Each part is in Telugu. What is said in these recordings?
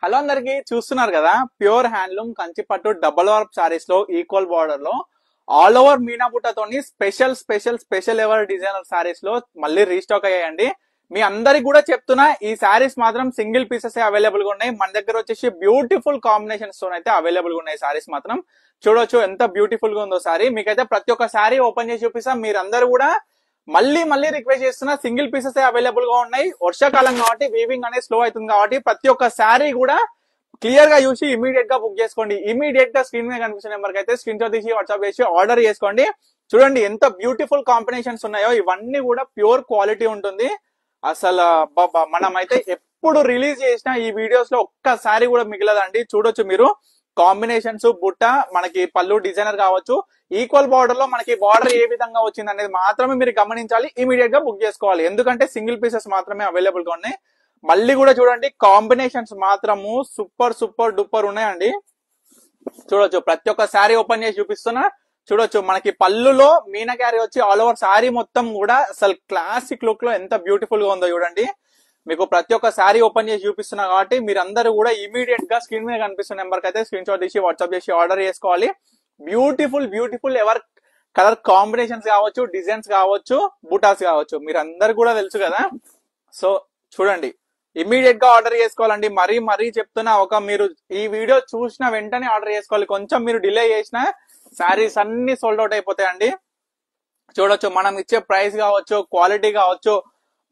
హలో అందరికి చూస్తున్నారు కదా, ప్యూర్ హ్యాండ్లూమ్ కంచిపట్టు డబల్ వార్ప్ సారీస్ లో ఈక్వల్ బార్డర్ లో ఆల్ ఓవర్ మీనా బుట్టతోని special special special ever designer sarees లో మళ్ళీ రీస్టాక్ అయ్యాయండి. మీ అందరికి కూడా చెప్తున్నా, ఈ సారీస్ మాత్రం సింగిల్ పీసెస్ అవైలబుల్ గా ఉన్నాయి. మన దగ్గర వచ్చేసి బ్యూటిఫుల్ కాంబినేషన్స్ తో అయితే అవైలబుల్ గా ఉన్నాయి. సారీస్ మాత్రం చూడొచ్చు ఎంత బ్యూటిఫుల్ గా ఉందో సారీ. మీకైతే ప్రతి ఒక్క సారీ ఓపెన్ చేసి చూపిస్తాం. మీరందరూ కూడా మళ్ళీ మళ్ళీ రిక్వెస్ట్ చేస్తున్నా, సింగిల్ పీసెస్ అవైలబుల్ గా ఉన్నాయి. వర్షాకాలం కాబట్టి వీవింగ్ అనేది స్లో అవుతుంది కాబట్టి ప్రతి ఒక్క శారీ కూడా క్లియర్ గా చూసి ఇమీడియట్ గా బుక్ చేసుకోండి. ఇమీడియట్ గా స్క్రీన్ మీద కనిపిస్తున్న నెంబర్ కి అయితే స్క్రీన్ షాట్ తీసి వాట్సాప్ చేసి ఆర్డర్ చేసుకోండి. చూడండి ఎంత బ్యూటిఫుల్ కాంబినేషన్స్ ఉన్నాయో. ఇవన్నీ కూడా ప్యూర్ క్వాలిటీ ఉంటుంది. అసలు మనం అయితే ఎప్పుడు రిలీజ్ చేసిన ఈ వీడియోస్ లో ఒక్కసారి కూడా మిగలదండి. చూడొచ్చు మీరు కాంబినేషన్స్, బుట్ట, మనకి పళ్ళు డిజైనర్ కావచ్చు, ఈక్వల్ బార్డర్ లో మనకి బార్డర్ ఏ విధంగా వచ్చింది అనేది మాత్రమే మీరు గమనించాలి. ఇమీడియట్ గా బుక్ చేసుకోవాలి, ఎందుకంటే సింగిల్ పీసెస్ మాత్రమే అవైలబుల్ గా ఉన్నాయి. మళ్ళీ కూడా చూడండి కాంబినేషన్స్ మాత్రము సూపర్ సూపర్ డూపర్ ఉన్నాయండి. చూడొచ్చు ప్రతి ఒక్క శారీ ఓపెన్ చేసి చూపిస్తున్నా. చూడొచ్చు మనకి పళ్ళులో మీనా క్యారీ వచ్చి ఆల్ ఓవర్ శారీ మొత్తం కూడా అసలు క్లాసిక్ లుక్ లో ఎంత బ్యూటిఫుల్ గా ఉందో చూడండి. మీకు ప్రతి ఒక్క శారీ ఓపెన్ చేసి చూపిస్తున్నా కాబట్టి మీరందరూ కూడా ఇమీడియట్ గా స్క్రీన్ మీద కనిపిస్తున్న నెంబర్ కి అయితే స్క్రీన్ షాట్ తీసి వాట్సాప్ చేసి ఆర్డర్ చేసుకోవాలి. Beautiful beautiful ever colour combinations కావచ్చు, డిజైన్స్ కావచ్చు, బూటాస్ కావచ్చు, మీరు అందరు కూడా తెలుసు కదా. సో చూడండి ఇమీడియట్ గా ఆర్డర్ చేసుకోవాలండి. మరీ చెప్తున్నా, మీరు ఈ వీడియో చూసిన వెంటనే ఆర్డర్ చేసుకోవాలి. కొంచెం మీరు డిలే చేసిన శారీస్ అన్ని సోల్డ్ అవుట్ అయిపోతాయండి. చూడొచ్చు మనం ఇచ్చే ప్రైస్ కావచ్చు, క్వాలిటీ కావచ్చు,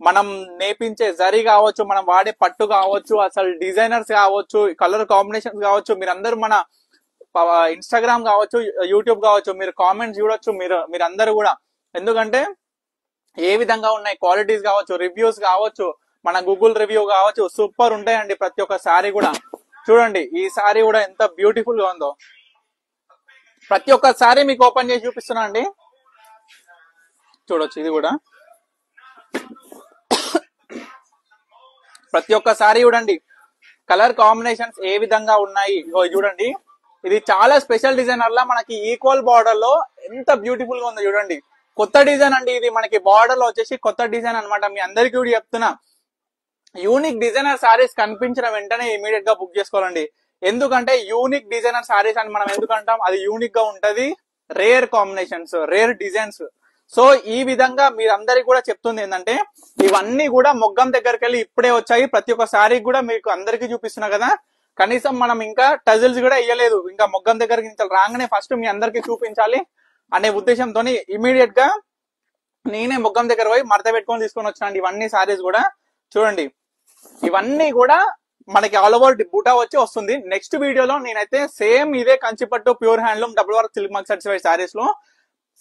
మనం నేపించే జరీ కావచ్చు, మనం వాడే పట్టు కావచ్చు, అసలు డిజైనర్స్ కావచ్చు, కలర్ కాంబినేషన్స్ కావచ్చు, మీరందరూ మన ఇన్స్టాగ్రామ్ కావచ్చు, యూట్యూబ్ కావచ్చు, మీరు కామెంట్స్ చూడొచ్చు మీరందరూ కూడా. ఎందుకంటే ఏ విధంగా ఉన్నాయి క్వాలిటీస్ కావచ్చు, రివ్యూస్ కావచ్చు, మన గూగుల్ రివ్యూ కావచ్చు, సూపర్ ఉంటాయండి ప్రతి ఒక్క శారీ కూడా. చూడండి ఈ శారీ కూడా ఎంత బ్యూటిఫుల్ గా ఉందో. ప్రతి ఒక్క శారీ మీకు ఓపెన్ చేసి చూపిస్తున్నా అండి. చూడొచ్చు ఇది కూడా ప్రతి ఒక్క శారీ చూడండి కలర్ కాంబినేషన్స్ ఏ విధంగా ఉన్నాయి. చూడండి ఇది చాలా స్పెషల్ డిజైనర్ లా మనకి ఈక్వల్ బార్డర్ లో ఎంత బ్యూటిఫుల్ గా ఉందో చూడండి. కొత్త డిజైన్ అండి ఇది, మనకి బార్డర్ లో వచ్చేసి కొత్త డిజైన్ అనమాట. మీ అందరికీ కూడా చెప్తున్నా, యూనిక్ డిజైనర్ సారీస్ కనిపించిన వెంటనే ఇమీడియట్ గా బుక్ చేసుకోవాలండి. ఎందుకంటే యూనిక్ డిజైనర్ సారీస్ అని మనం ఎందుకంటాం, అది యూనిక్ గా ఉంటది, rare combinations, rare designs. So ఈ విధంగా మీరందరికి కూడా చెప్తుంది ఏంటంటే, ఇవన్నీ కూడా మొగ్గం దగ్గరికి వెళ్ళి ఇప్పుడే వచ్చాయి. ప్రతి ఒక్క శారీ కూడా మీకు అందరికీ చూపిస్తున్నా కదా. కనీసం మనం ఇంకా టజిల్స్ కూడా ఇయ్యలేదు, ఇంకా మొగ్గం దగ్గరికి ఇంకా రాగానే ఫస్ట్ మీ అందరికి చూపించాలి అనే ఉద్దేశంతో ఇమీడియట్ గా నేనే మొగ్గం దగ్గర పోయి మడత పెట్టుకొని తీసుకొని వచ్చినాండి ఇవన్నీ శారీస్ కూడా. చూడండి ఇవన్నీ కూడా మనకి ఆల్ ఓవర్ బూటా వచ్చి వస్తుంది. నెక్స్ట్ వీడియోలో నేనైతే సేమ్ ఇదే కంచిపట్టు pure handloom double work silk mark certified sarees లో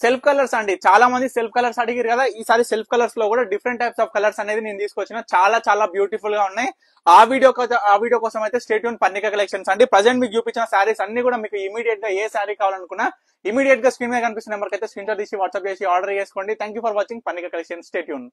సెల్ఫ్ కలర్స్ అండి. చాలా మంది సెల్ఫ్ కలర్స్ అడిగారు కదా, ఈసారి సెల్ఫ్ కలర్స్ లో కూడా డిఫరెంట్ టైప్స్ ఆఫ్ కలర్స్ అనేది నేను తీసుకొచ్చిన. చాలా చాలా బ్యూటిఫుల్ గా ఉన్నాయి. ఆ వీడియో కోసం అయితే స్టే ట్యూన్ పర్ణిక కలెక్షన్స్ అండి. ప్రజెంట్ మీకు చూపించిన శారీస్ అన్ని కూడా మీకు ఇమీడియట్ గా ఏ శారీ కావాలనుకున్నా ఇమీడియట్ గా స్క్రీన్ మీద కనిపిస్తున్న నెంబర్ అయితే స్క్రీన్ షాట్ తీసి వాట్సాప్ చేసి ఆర్డర్ చేసుకోండి. Thank you for watching Parnika collections. Stay tune.